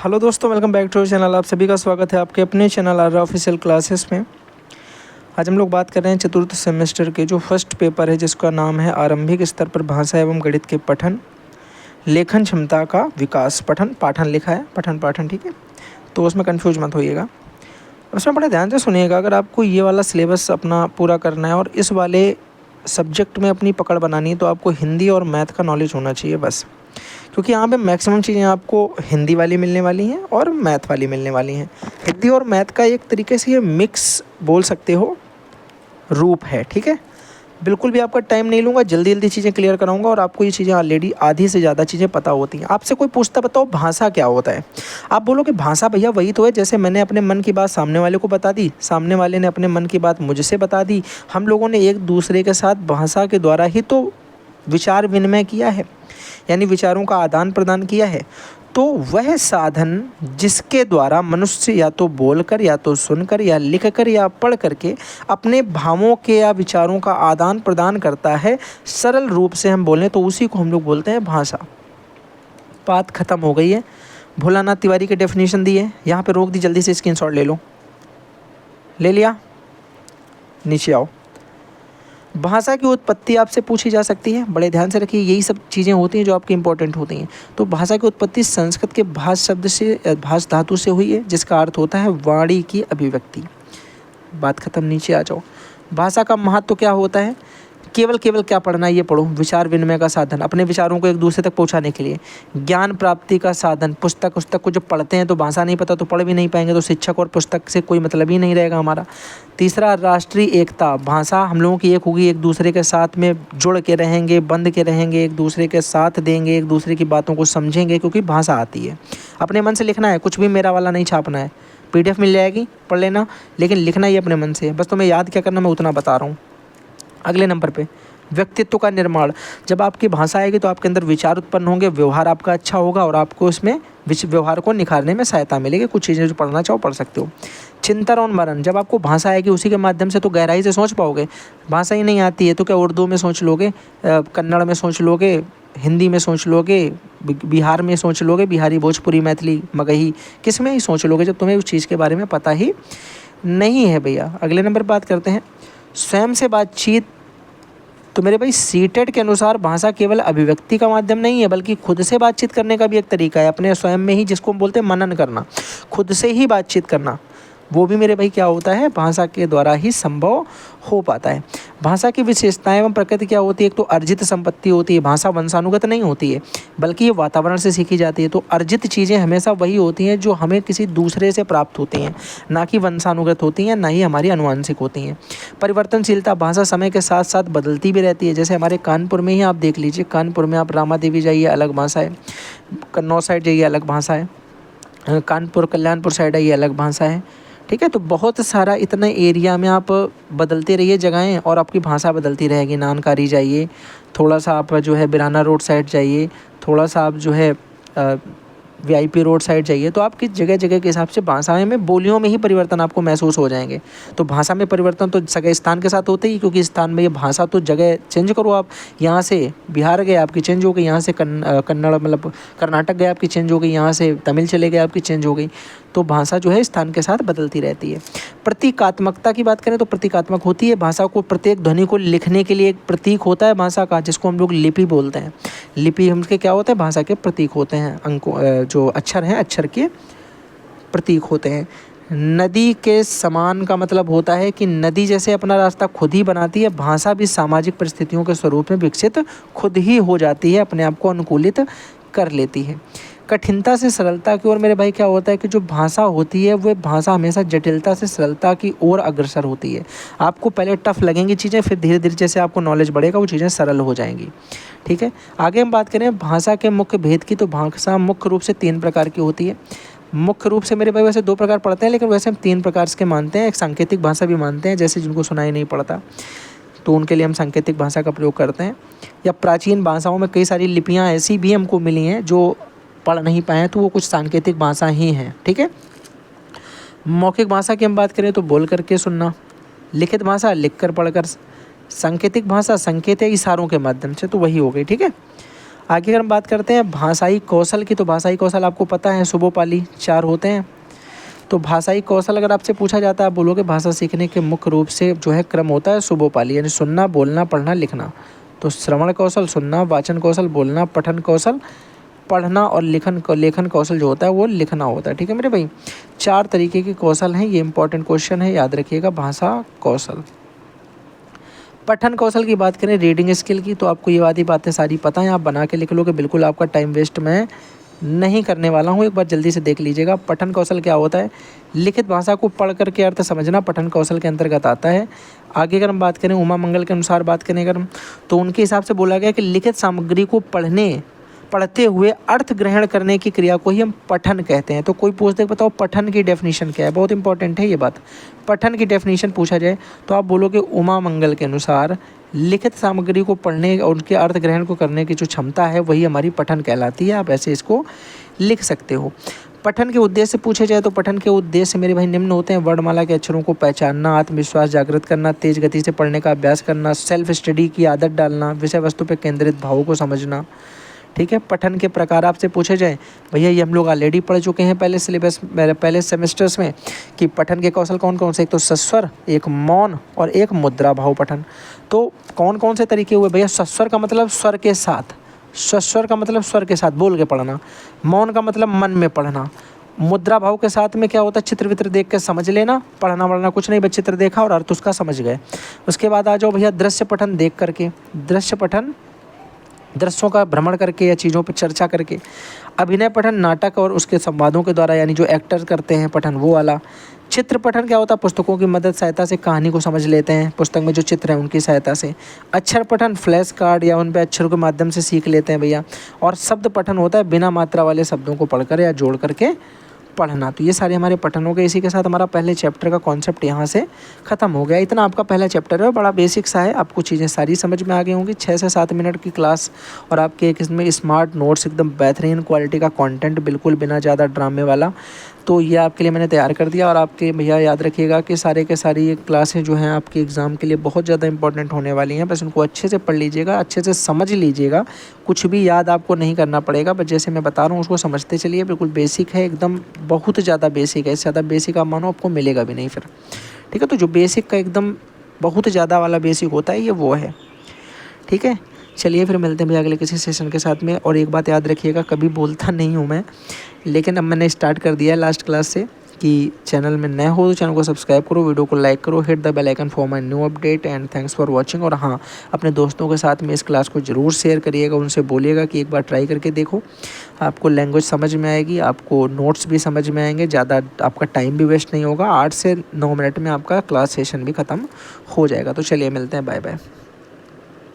Hello दोस्तों, welcome back to channel. आप सभी का स्वागत है आपके अपने चैनल आर ऑफिशियल क्लासेस में। आज हम लोग बात कर रहे हैं चतुर्थ सेमेस्टर के जो फर्स्ट पेपर है, जिसका नाम है आरंभिक स्तर पर भाषा एवं गणित के पठन, लेखन क्षमता का विकास। पठन पाठन लिखा है, पठन पाठन, ठीक है, तो उसमें कन्फ्यूज मत होइएगा। उसमें बड़े ध्यान से सुनिएगा। अगर आपको ये वाला सिलेबस अपना पूरा करना है और इस वाले सब्जेक्ट में अपनी पकड़ बनानी है, तो आपको हिंदी और मैथ का नॉलेज होना चाहिए बस। क्योंकि यहाँ पे मैक्सिमम चीज़ें आपको हिंदी वाली मिलने वाली हैं और मैथ वाली मिलने वाली हैं। हिंदी और मैथ का एक तरीके से ये मिक्स बोल सकते हो रूप है, ठीक है। बिल्कुल भी आपका टाइम नहीं लूँगा, जल्दी जल्दी चीज़ें क्लियर कराऊंगा और आपको ये चीज़ें ऑलरेडी आधी से ज़्यादा चीज़ें पता होती हैं। आपसे कोई पूछता बताओ भाषा क्या होता है, आप बोलो कि भाषा भैया वही तो है, जैसे मैंने अपने मन की बात सामने वाले को बता दी, सामने वाले ने अपने मन की बात मुझसे बता दी, हम लोगों ने एक दूसरे के साथ भाषा के द्वारा ही तो विचार विनिमय किया है, यानी विचारों का आदान प्रदान किया है। तो वह साधन जिसके द्वारा मनुष्य या तो बोलकर या तो सुनकर या लिखकर या पढ़ करके अपने भावों के या विचारों का आदान प्रदान करता है, सरल रूप से हम बोलें तो उसी को हम लोग बोलते हैं भाषा। बात खत्म हो गई है। भोलानाथ तिवारी के डेफिनेशन दी है, यहाँ पे रोक दी, जल्दी से स्क्रीनशॉट ले लो। ले लिया? नीचे आओ। भाषा की उत्पत्ति आपसे पूछी जा सकती है, बड़े ध्यान से रखिए, यही सब चीज़ें होती हैं जो आपकी इंपॉर्टेंट होती हैं। तो भाषा की उत्पत्ति संस्कृत के भाष शब्द से, भाष धातु से हुई है, जिसका अर्थ होता है वाणी की अभिव्यक्ति। बात खत्म, नीचे आ जाओ। भाषा का महत्व क्या होता है? केवल क्या पढ़ना है, ये पढ़ो। विचार विनिमय का साधन, अपने विचारों को एक दूसरे तक पहुंचाने के लिए। ज्ञान प्राप्ति का साधन, पुस्तक को जब पढ़ते हैं तो भाषा नहीं पता तो पढ़ भी नहीं पाएंगे, तो शिक्षक और पुस्तक से कोई मतलब ही नहीं रहेगा हमारा। तीसरा, राष्ट्रीय एकता, भाषा हम लोगों की एक होगी, एक दूसरे के साथ में जुड़ के रहेंगे, बंध के रहेंगे, एक दूसरे के साथ देंगे, एक दूसरे की बातों को समझेंगे, क्योंकि भाषा आती है। अपने मन से लिखना है, कुछ भी मेरा वाला नहीं छापना है। PDF मिल जाएगी, पढ़ लेना, लेकिन लिखना ही अपने मन से है। बस तुम्हें याद क्या करना, मैं उतना बता रहा हूँ। अगले नंबर पे व्यक्तित्व का निर्माण, जब आपकी भाषा आएगी तो आपके अंदर विचार उत्पन्न होंगे, व्यवहार आपका अच्छा होगा और आपको इसमें व्यवहार को निखारने में सहायता मिलेगी। कुछ चीज़ें जो पढ़ना चाहो पढ़ सकते हो। चिंतन और मनन, जब आपको भाषा आएगी उसी के माध्यम से तो गहराई से सोच पाओगे। भाषा ही नहीं आती है तो क्या उर्दू में सोच लोगे, कन्नड़ में सोच लोगे, हिंदी में सोच लोगे, बिहार में सोच लोगे, बिहारी, भोजपुरी, मैथिली, मगही, किस में ही सोच लोगे जब तुम्हें उस चीज़ के बारे में पता ही नहीं है भैया। अगले नंबर बात करते हैं स्वयं से बातचीत। तो मेरे भाई सीटेट के अनुसार भाषा केवल अभिव्यक्ति का माध्यम नहीं है, बल्कि खुद से बातचीत करने का भी एक तरीका है, अपने स्वयं में ही, जिसको हम बोलते हैं मनन करना, खुद से ही बातचीत करना। वो भी मेरे भाई क्या होता है, भाषा के द्वारा ही संभव हो पाता है। भाषा की विशेषताएं एवं प्रकृति क्या होती है? एक तो अर्जित संपत्ति होती है, भाषा वंशानुगत नहीं होती है, बल्कि ये वातावरण से सीखी जाती है। तो अर्जित चीज़ें हमेशा वही होती हैं जो हमें किसी दूसरे से प्राप्त होती हैं, ना कि वंशानुगत होती हैं, ना ही हमारी अनुवांशिक होती हैं। परिवर्तनशीलता, भाषा समय के साथ साथ बदलती भी रहती है। जैसे हमारे कानपुर में ही आप देख लीजिए, कानपुर में आप रामा देवी जाइए, अलग भाषा है, कन्नौज साइड जाइए, अलग भाषा है, कानपुर कल्याणपुर साइड आइए, अलग भाषा है, ठीक है। तो बहुत सारा इतने एरिया में आप बदलते रहिए जगहें और आपकी भाषा बदलती रहेगी। नानकारी जाइए, थोड़ा सा आप जो है बिराना रोड साइड जाइए, थोड़ा सा आप जो है VIP रोड साइड जाइए, तो आपकी जगह जगह के हिसाब से भाषाएं में, बोलियों में ही परिवर्तन आपको महसूस हो जाएंगे। तो भाषा में परिवर्तन तो सगे स्थान के साथ होते ही, क्योंकि स्थान में ये भाषा तो जगह चेंज करो आप, यहाँ से बिहार गए आपकी चेंज हो गई, यहाँ से कन्नड़ मतलब कर्नाटक गए आपकी चेंज हो गई, यहाँ से तमिल चले गए आपकी चेंज हो गई। तो भाषा जो है स्थान के साथ बदलती रहती है। प्रतीकात्मकता की बात करें तो प्रतीकात्मक होती है, भाषा को प्रत्येक ध्वनि को लिखने के लिए एक प्रतीक होता है भाषा का, जिसको हम लोग लिपि बोलते हैं। लिपि हमके क्या होते हैं? भाषा के प्रतीक होते हैं, अंकों जो अक्षर हैं, अक्षर के प्रतीक होते हैं। नदी के समान का मतलब होता है कि नदी जैसे अपना रास्ता खुद ही बनाती है, भाषा भी सामाजिक परिस्थितियों के स्वरूप में विकसित खुद ही हो जाती है, अपने आप को अनुकूलित कर लेती है। कठिनता से सरलता की ओर मेरे भाई क्या होता है कि जो भाषा होती है वह भाषा हमेशा जटिलता से सरलता की ओर अग्रसर होती है। आपको पहले टफ लगेंगी चीज़ें, फिर धीरे धीरे जैसे आपको नॉलेज बढ़ेगा वो चीज़ें सरल हो जाएंगी, ठीक है। आगे हम बात करें भाषा के मुख्य भेद की, तो भाषा मुख्य रूप से 3 प्रकार की होती है। मुख्य रूप से मेरे भाई वैसे 2 प्रकार पढ़ते हैं, लेकिन वैसे हम 3 प्रकार के मानते हैं। एक सांकेतिक भाषा भी मानते हैं, जैसे जिनको सुनाई नहीं पड़ता तो उनके लिए हम सांकेतिक भाषा का प्रयोग करते हैं। या प्राचीन भाषाओं में कई सारी लिपियाँ ऐसी भी हमको मिली हैं जो पढ़ नहीं पाए, तो वो कुछ सांकेतिक भाषा ही हैं, ठीक है। मौखिक भाषा की हम बात करें तो बोल करके सुनना, लिखित भाषा लिख कर पढ़ कर, सांकेतिक भाषा संकेत या इशारों के माध्यम से, तो वही हो गई, ठीक है। आगे अगर हम बात करते हैं भाषाई कौशल की, तो भाषाई कौशल आपको पता है शुभोपाली 4 होते हैं। तो भाषाई कौशल अगर आपसे पूछा जाता है, आप बोलोगे भाषा सीखने के मुख्य रूप से जो है क्रम होता है शुभोपाली, यानी सुनना, बोलना, पढ़ना, लिखना। तो श्रवण कौशल सुनना, वाचन कौशल बोलना, पठन कौशल पढ़ना और लेखन कौशल जो होता है वो लिखना होता है। ठीक है मेरे भाई, 4 तरीके के कौशल हैं, ये इंपॉर्टेंट क्वेश्चन है, याद रखिएगा भाषा कौशल। पठन कौशल की बात करें रीडिंग स्किल की, तो आपको ये वाली बातें सारी पता हैं, आप बना के लिख लोगे, बिल्कुल आपका टाइम वेस्ट मैं नहीं करने वाला हूँ, एक बार जल्दी से देख लीजिएगा। पठन कौशल क्या होता है? लिखित भाषा को पढ़ करके अर्थ समझना पठन कौशल के अंतर्गत आता है। आगे अगर हम बात करें उमा मंगल के अनुसार बात करें अगर हम, तो उनके हिसाब से बोला गया कि लिखित सामग्री को पढ़ते हुए अर्थ ग्रहण करने की क्रिया को ही हम पठन कहते हैं। तो कोई पूछ दे बताओ पठन की डेफिनेशन क्या है, बहुत इंपॉर्टेंट है ये बात। पठन की डेफिनेशन पूछा जाए तो आप बोलोगे उमा मंगल के अनुसार लिखित सामग्री को पढ़ने और उनके अर्थ ग्रहण को करने की जो क्षमता है वही हमारी पठन कहलाती है। आप ऐसे इसको लिख सकते हो। पठन के उद्देश्य पूछे जाए तो पठन के उद्देश्य मेरे भाई निम्न होते हैं: वर्णमाला के अक्षरों को पहचानना, आत्मविश्वास जागृत करना, तेज गति से पढ़ने का अभ्यास करना, सेल्फ स्टडी की आदत डालना, विषय वस्तु पर केंद्रित भावों को समझना। ठीक है, पठन के प्रकार आपसे पूछे जाए, भैया ये हम लोग ऑलरेडी पढ़ चुके हैं पहले सिलेबस पहले सेमेस्टर्स में कि पठन के कौशल कौन कौन से, एक तो सस्वर, एक मौन और एक मुद्रा भाव पठन। तो कौन कौन से तरीके हुए भैया? सस्वर का मतलब स्वर के साथ, सस्वर का मतलब स्वर के साथ बोल के पढ़ना, मौन का मतलब मन में पढ़ना, मुद्रा भाव के साथ में क्या होता है? चित्र वित्र देख के समझ लेना, पढ़ना वढ़ना कुछ नहीं, बस चित्र देखा और अर्थ उसका समझ गए। उसके बाद आ जाओ भैया दृश्य पठन देख करके, दृश्य पठन दृश्यों का भ्रमण करके या चीज़ों पर चर्चा करके। अभिनय पठन नाटक और उसके संवादों के द्वारा, यानी जो एक्टर करते हैं पठन वो वाला। चित्र पठन क्या होता है? पुस्तकों की मदद सहायता से कहानी को समझ लेते हैं, पुस्तक में जो चित्र हैं उनकी सहायता से। अक्षर पठन फ्लैश कार्ड या उन पे अक्षरों के माध्यम से सीख लेते हैं भैया। और शब्द पठन होता है बिना मात्रा वाले शब्दों को पढ़कर या जोड़ करके पढ़ना। तो ये सारे हमारे पठन हो गए। इसी के साथ हमारा पहले चैप्टर का कॉन्सेप्ट यहाँ से ख़त्म हो गया। इतना आपका पहला चैप्टर है, बड़ा बेसिक सा है, आपको चीज़ें सारी समझ में आ गई होंगी। 6 से 7 मिनट की क्लास और आपके एक इसमें स्मार्ट नोट्स, एकदम बेहतरीन क्वालिटी का कंटेंट, बिल्कुल बिना ज़्यादा ड्रामे वाला। तो ये आपके लिए मैंने तैयार कर दिया। और आपके भैया याद रखिएगा कि सारे के सारी ये क्लासें जो हैं आपके एग्ज़ाम के लिए बहुत ज़्यादा इंपॉर्टेंट होने वाली हैं। बस उनको अच्छे से पढ़ लीजिएगा, अच्छे से समझ लीजिएगा, कुछ भी याद आपको नहीं करना पड़ेगा, बस जैसे मैं बता रहा हूँ उसको समझते चलिए। बिल्कुल बेसिक है, एकदम बहुत ज़्यादा बेसिक है, इससे ज़्यादा बेसिक आप मानो आपको मिलेगा भी नहीं फिर। ठीक है, तो जो बेसिक का एकदम बहुत ज़्यादा वाला बेसिक होता है ये वो है। ठीक है, चलिए फिर मिलते हैं भैया अगले किसी सेशन के साथ में। और एक बात याद रखिएगा, कभी बोलता नहीं हूँ मैं, लेकिन अब मैंने स्टार्ट कर दिया है लास्ट क्लास से कि चैनल में नए हो तो चैनल को सब्सक्राइब करो, वीडियो को लाइक करो, hit the bell icon for my new update and thanks for watching. और हाँ, अपने दोस्तों के साथ में इस क्लास को ज़रूर शेयर करिएगा, उनसे बोलिएगा कि एक बार ट्राई करके देखो, आपको लैंग्वेज समझ में आएगी, आपको नोट्स भी समझ में आएंगे, ज़्यादा आपका टाइम भी वेस्ट नहीं होगा। 8 से 9 मिनट में आपका क्लास सेशन भी ख़त्म हो जाएगा। तो चलिए मिलते हैं, बाय बाय।